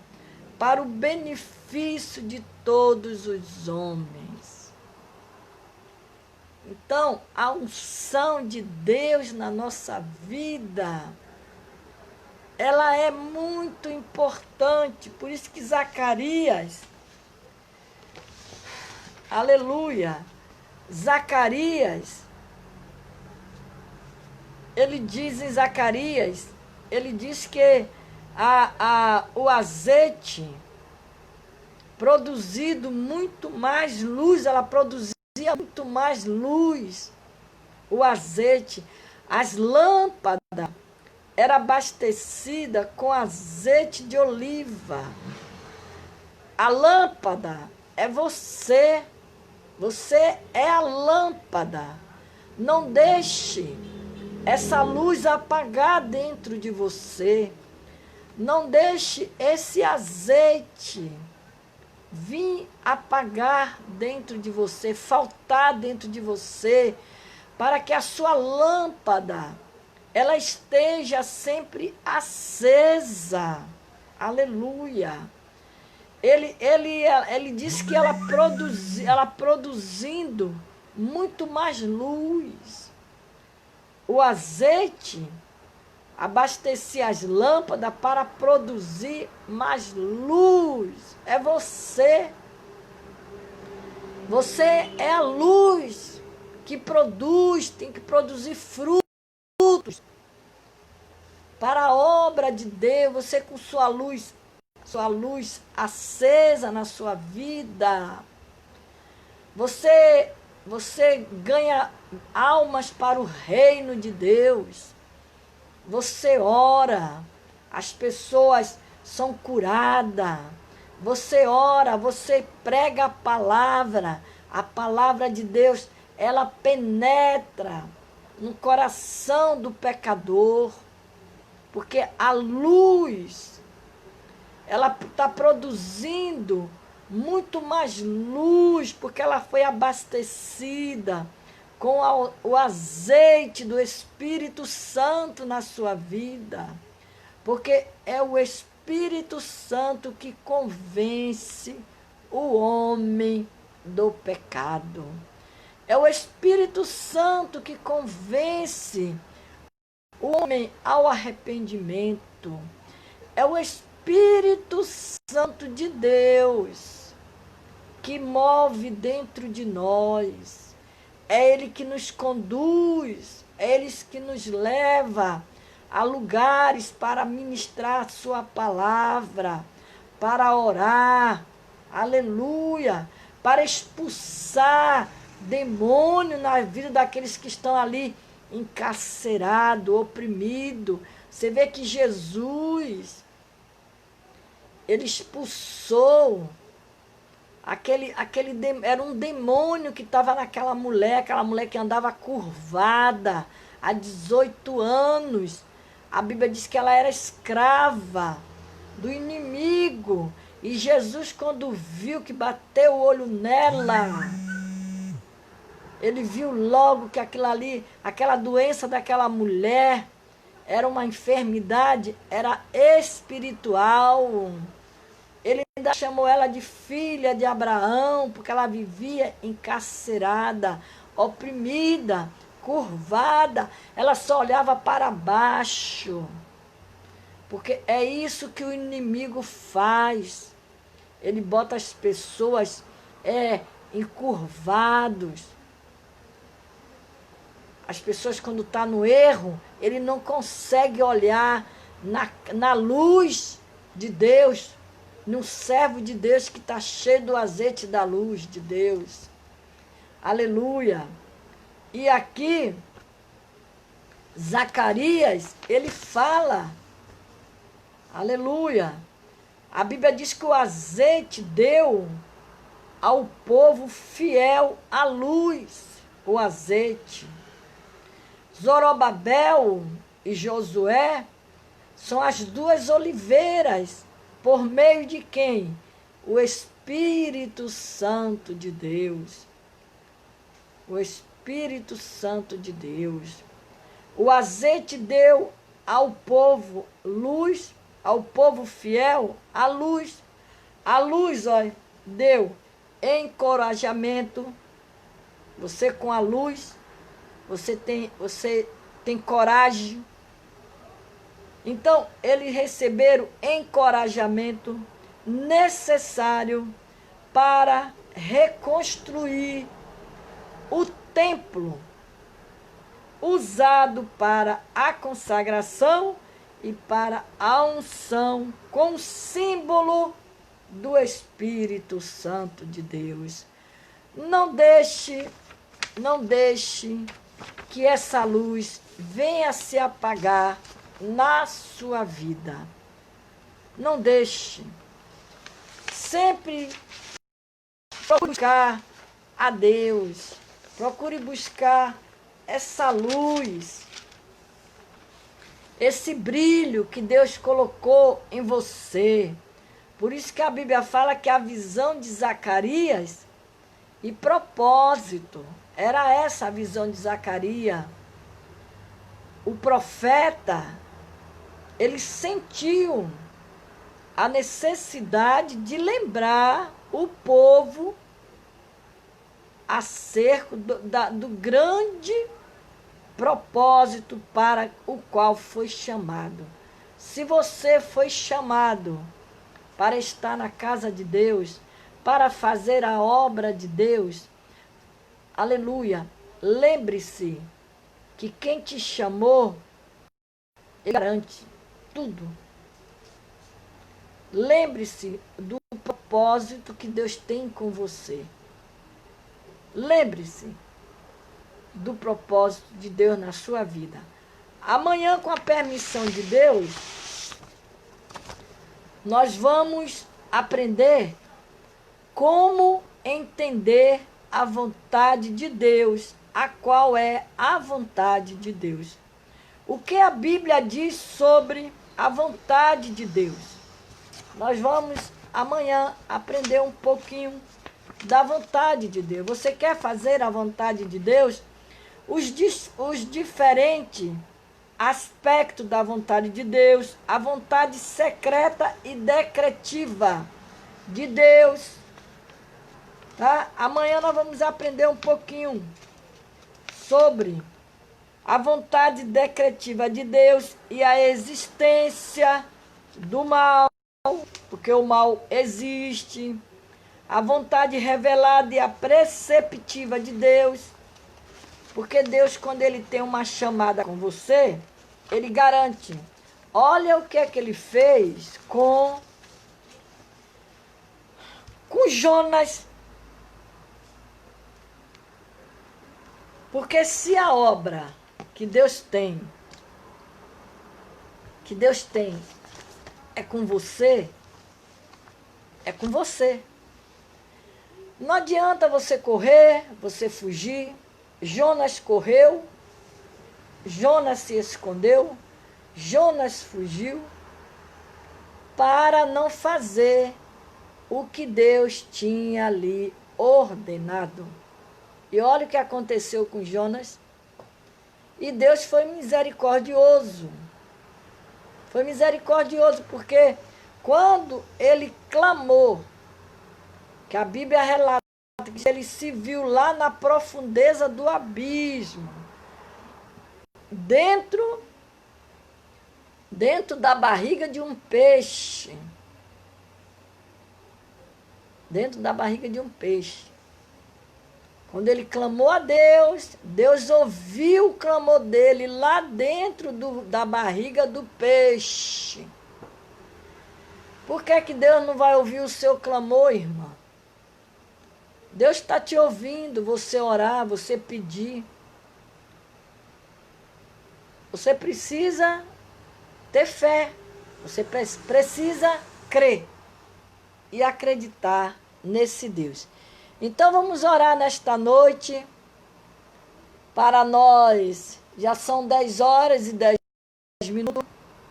para o benefício de todos os homens. Então, a unção de Deus na nossa vida, ela é muito importante. Por isso que Zacarias, aleluia, Zacarias, ele diz em Zacarias, ele diz que o azeite produzido muito mais luz, ela produzia muito mais luz, o azeite, as lâmpadas era abastecida com azeite de oliva. A lâmpada é você, você é a lâmpada. Não deixe essa luz apagar dentro de você. Não deixe esse azeite vir apagar dentro de você, faltar dentro de você, para que a sua lâmpada, ela esteja sempre acesa. Aleluia. Ele diz que ela produzindo muito mais luz. O azeite abastecia as lâmpadas para produzir mais luz. É você. Você é a luz que produz, tem que produzir frutos para a obra de Deus. Você com sua luz acesa na sua vida. Você ganha almas para o reino de Deus. Você ora, as pessoas são curadas. Você ora, você prega a palavra de Deus, ela penetra no coração do pecador, porque a luz, ela está produzindo muito mais luz, porque ela foi abastecida com o azeite do Espírito Santo na sua vida. Porque é o Espírito Santo que convence o homem do pecado. É o Espírito Santo que convence o homem ao arrependimento. É o Espírito Santo de Deus que move dentro de nós. É Ele que nos conduz, é Ele que nos leva a lugares para ministrar a sua palavra, para orar, aleluia, para expulsar demônio na vida daqueles que estão ali encarcerados, oprimidos. Você vê que Jesus, ele expulsou era um demônio que estava naquela mulher, aquela mulher que andava curvada há 18 anos. A Bíblia diz que ela era escrava do inimigo. E Jesus, quando viu que bateu o olho nela, ele viu logo que aquilo ali, aquela doença daquela mulher, era uma enfermidade, era espiritual. Ele ainda chamou ela de filha de Abraão, porque ela vivia encarcerada, oprimida, curvada. Ela só olhava para baixo. Porque é isso que o inimigo faz. Ele bota as pessoas encurvados. As pessoas, quando estão no erro, ele não consegue olhar na luz de Deus, num servo de Deus que está cheio do azeite da luz de Deus. Aleluia. E aqui, Zacarias, ele fala, aleluia, a Bíblia diz que o azeite deu ao povo fiel a luz. o azeite. Zorobabel e Josué são as duas oliveiras, por meio de quem? O Espírito Santo de Deus. O Espírito Santo de Deus. O azeite deu ao povo luz, ao povo fiel, a luz. A luz, olha, deu encorajamento. Você com a luz, você tem coragem. Então, eles receberam encorajamento necessário para reconstruir o templo usado para a consagração e para a unção, com símbolo do Espírito Santo de Deus. Não deixe que essa luz venha se apagar na sua vida. Não deixe. Sempre procure buscar a Deus. Procure buscar essa luz, esse brilho que Deus colocou em você. Por isso que a Bíblia fala que a visão de Zacarias e propósito, era essa a visão de Zacarias. O profeta, ele sentiu a necessidade de lembrar o povo acerca do grande propósito para o qual foi chamado. Se você foi chamado para estar na casa de Deus, para fazer a obra de Deus, aleluia, lembre-se que quem te chamou, ele garante tudo. Lembre-se do propósito que Deus tem com você. Lembre-se do propósito de Deus na sua vida. Amanhã, com a permissão de Deus, nós vamos aprender como entender a vontade de Deus, a qual é a vontade de Deus. O que a Bíblia diz sobre a vontade de Deus? Nós vamos amanhã aprender um pouquinho da vontade de Deus. Você quer fazer a vontade de Deus? Os diferentes aspectos da vontade de Deus, a vontade secreta e decretiva de Deus. Tá? Amanhã nós vamos aprender um pouquinho sobre a vontade decretiva de Deus e a existência do mal, porque o mal existe. A vontade revelada e a preceptiva de Deus. Porque Deus, quando ele tem uma chamada com você, ele garante. Olha o que é que ele fez com Jonas. Porque se a obra que Deus tem é com você, é com você. Não adianta você correr, você fugir. Jonas correu, Jonas se escondeu, Jonas fugiu para não fazer o que Deus tinha lhe ordenado. E olha o que aconteceu com Jonas. E Deus foi misericordioso. Foi misericordioso porque quando ele clamou, que a Bíblia relata que ele se viu lá na profundeza do abismo, dentro da barriga de um peixe. Dentro da barriga de um peixe. Quando ele clamou a Deus, Deus ouviu o clamor dele lá dentro da barriga do peixe. Por que Deus não vai ouvir o seu clamor, irmã? Deus está te ouvindo, você orar, você pedir. Você precisa ter fé. Você precisa crer e acreditar nesse Deus. Então vamos orar nesta noite. para nós. Já são 10 horas e 10 minutos.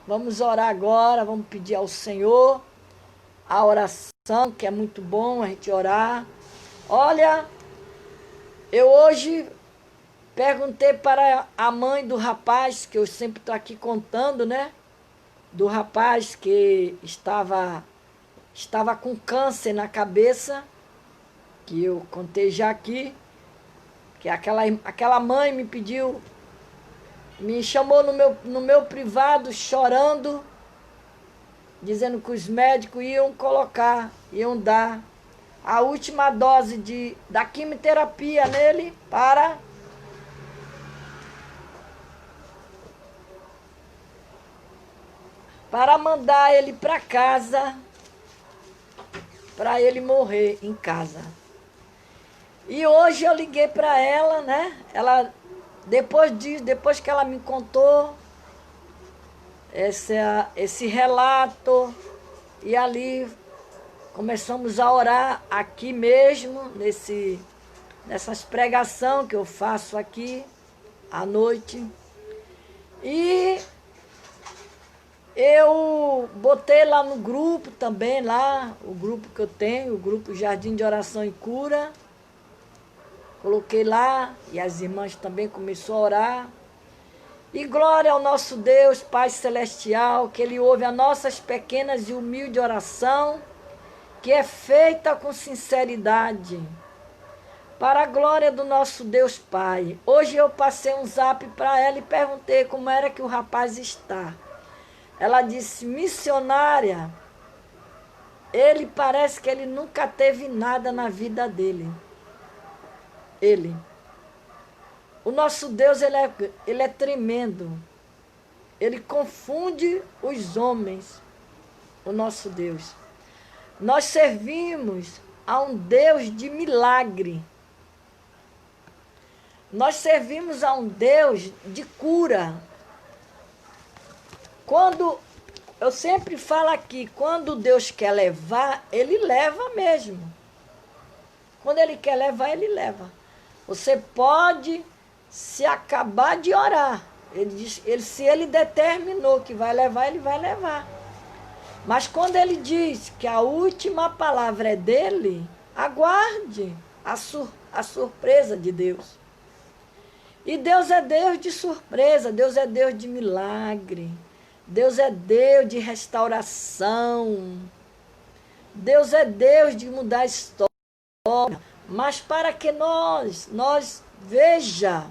Vamos orar agora, vamos pedir ao Senhor a oração, que é muito bom a gente orar. Olha, eu hoje perguntei para a mãe do rapaz, que eu sempre estou aqui contando, né? Do rapaz que estava com câncer na cabeça, que eu contei já aqui, que aquela mãe me pediu, me chamou no meu privado chorando, dizendo que os médicos iam dar a última dose da quimioterapia nele para mandar ele para casa, para ele morrer em casa. E hoje eu liguei para ela, né? Ela, depois que ela me contou esse relato, e ali começamos a orar aqui mesmo, nessas pregações que eu faço aqui à noite. E eu botei lá no grupo também, lá, o grupo que eu tenho, o grupo Jardim de Oração e Cura. Coloquei lá e as irmãs também começaram a orar. E glória ao nosso Deus, Pai Celestial, que Ele ouve as nossas pequenas e humildes orações, que é feita com sinceridade, para a glória do nosso Deus Pai. Hoje eu passei um zap para ela e perguntei como era que o rapaz está. Ela disse: missionária, ele parece que ele nunca teve nada na vida dele. O nosso Deus, ele é tremendo. Ele confunde os homens, o nosso Deus. Nós servimos a um Deus de milagre. Nós servimos a um Deus de cura. Eu sempre falo aqui, quando Deus quer levar, Ele leva mesmo. Quando Ele quer levar, Ele leva. Você pode se acabar de orar. Se Ele determinou que vai levar, Ele vai levar. Mas quando Ele diz que a última palavra é dEle, aguarde a surpresa de Deus. E Deus é Deus de surpresa, Deus é Deus de milagre. Deus é Deus de restauração. Deus é Deus de mudar a história. Mas para que nós veja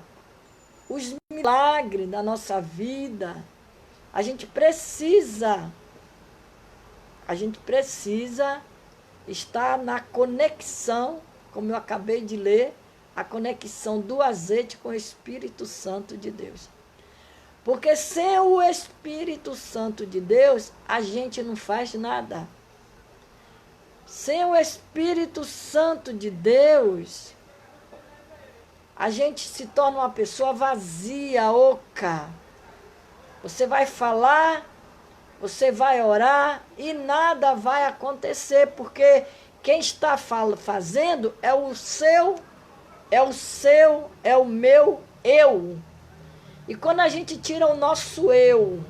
os milagres da nossa vida, a gente precisa estar na conexão, como eu acabei de ler, a conexão do azeite com o Espírito Santo de Deus. Porque sem o Espírito Santo de Deus, a gente não faz nada. Sem o Espírito Santo de Deus, a gente se torna uma pessoa vazia, oca. Você vai falar, você vai orar e nada vai acontecer, porque quem está fazendo é o meu eu. E quando a gente tira o nosso eu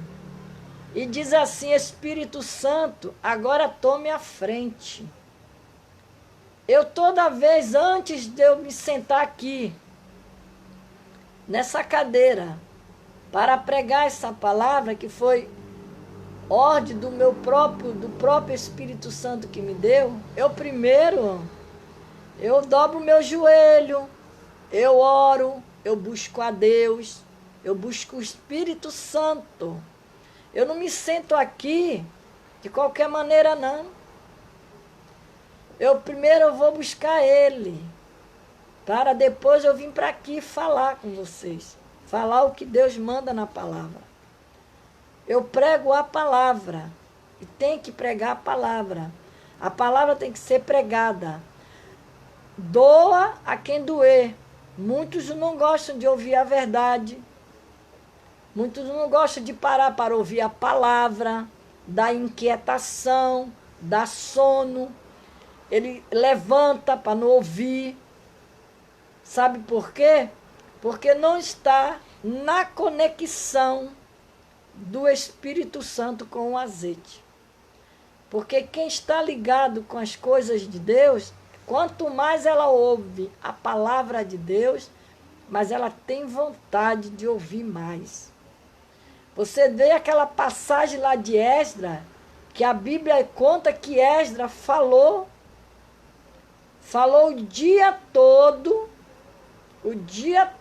e diz assim: Espírito Santo, agora tome a frente. Eu toda vez, antes de eu me sentar aqui, nessa cadeira, para pregar essa palavra, que foi ordem do próprio Espírito Santo que me deu, eu dobro o meu joelho, eu oro, eu busco a Deus, eu busco o Espírito Santo. Eu não me sento aqui de qualquer maneira, não. Primeiro eu vou buscar Ele, para depois eu vir para aqui falar com vocês. Falar o que Deus manda na palavra. Eu prego a palavra, e tem que pregar a palavra. A palavra tem que ser pregada. Doa a quem doer. Muitos não gostam de ouvir a verdade. Muitos não gostam de parar para ouvir a palavra, da inquietação, da sono. Ele levanta para não ouvir. Sabe por quê? porque não está na conexão do Espírito Santo com o azeite. Porque quem está ligado com as coisas de Deus, quanto mais ela ouve a palavra de Deus, mais ela tem vontade de ouvir mais. Você vê aquela passagem lá de Esdras, que a Bíblia conta que Esdras falou o dia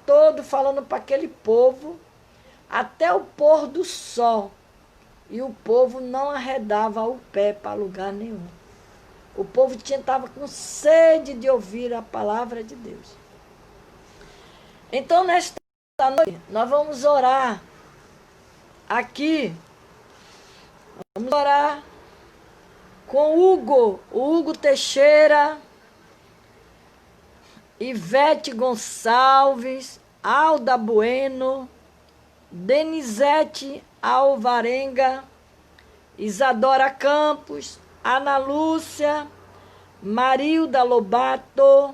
todo falando para aquele povo, até o pôr do sol. E o povo não arredava o pé para lugar nenhum. O povo estava com sede de ouvir a palavra de Deus. Então, nesta noite, nós vamos orar aqui. Vamos orar com o Hugo Teixeira, Ivete Gonçalves, Alda Bueno, Denizete Alvarenga, Isadora Campos, Ana Lúcia, Marilda Lobato,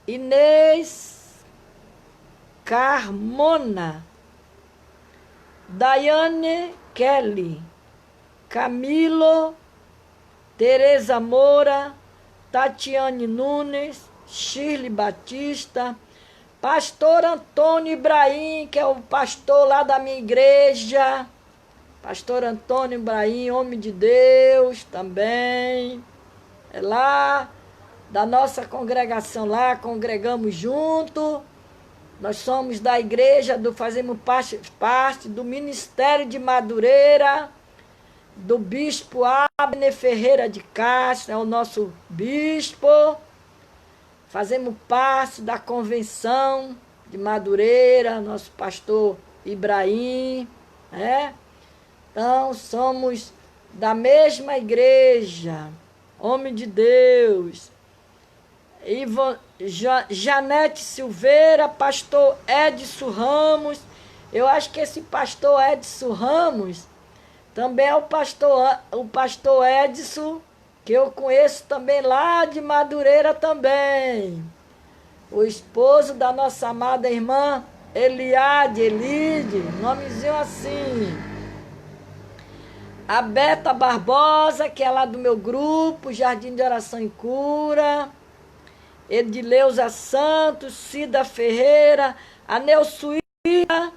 Inês Carmona, Daiane Kelly, Camilo, Tereza Moura, Tatiane Nunes, Shirley Batista, pastor Antônio Ibrahim, que é o pastor lá da minha igreja. Pastor Antônio Ibrahim, homem de Deus também. É lá da nossa congregação lá, congregamos junto. Nós somos da igreja, fazemos parte do Ministério de Madureira, do bispo Abner Ferreira de Castro, é o nosso bispo. Fazemos parte da convenção de Madureira, nosso pastor Ibrahim, né? Então, somos da mesma igreja, homem de Deus. Janete Silveira, pastor Edson Ramos. Eu acho que esse pastor Edson Ramos também é o pastor Edson, que eu conheço também lá de Madureira também. O esposo da nossa amada irmã Eliade, Elide, nomezinho assim. A Beta Barbosa, que é lá do meu grupo, Jardim de Oração e Cura. Edileuza Santos, Cida Ferreira, a Neusuíta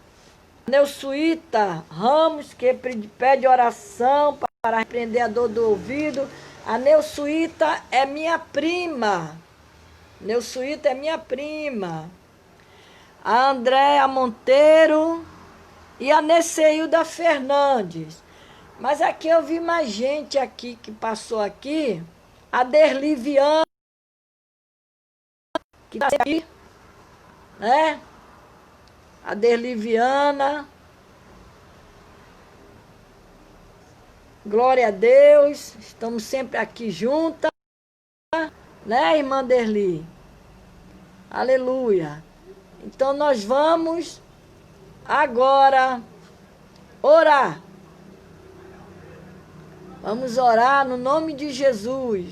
Ramos, que pede oração para repreender a dor do ouvido. A Neusuíta é minha prima. Neusuíta é minha prima. A Andréa Monteiro e a Neceilda Fernandes. Mas aqui eu vi mais gente aqui que passou aqui. A Derliviana, que está aqui, né? A Derliviana. Glória a Deus. Estamos sempre aqui juntas, né, irmã Derli? Aleluia. Então nós vamos agora orar. Vamos orar no nome de Jesus.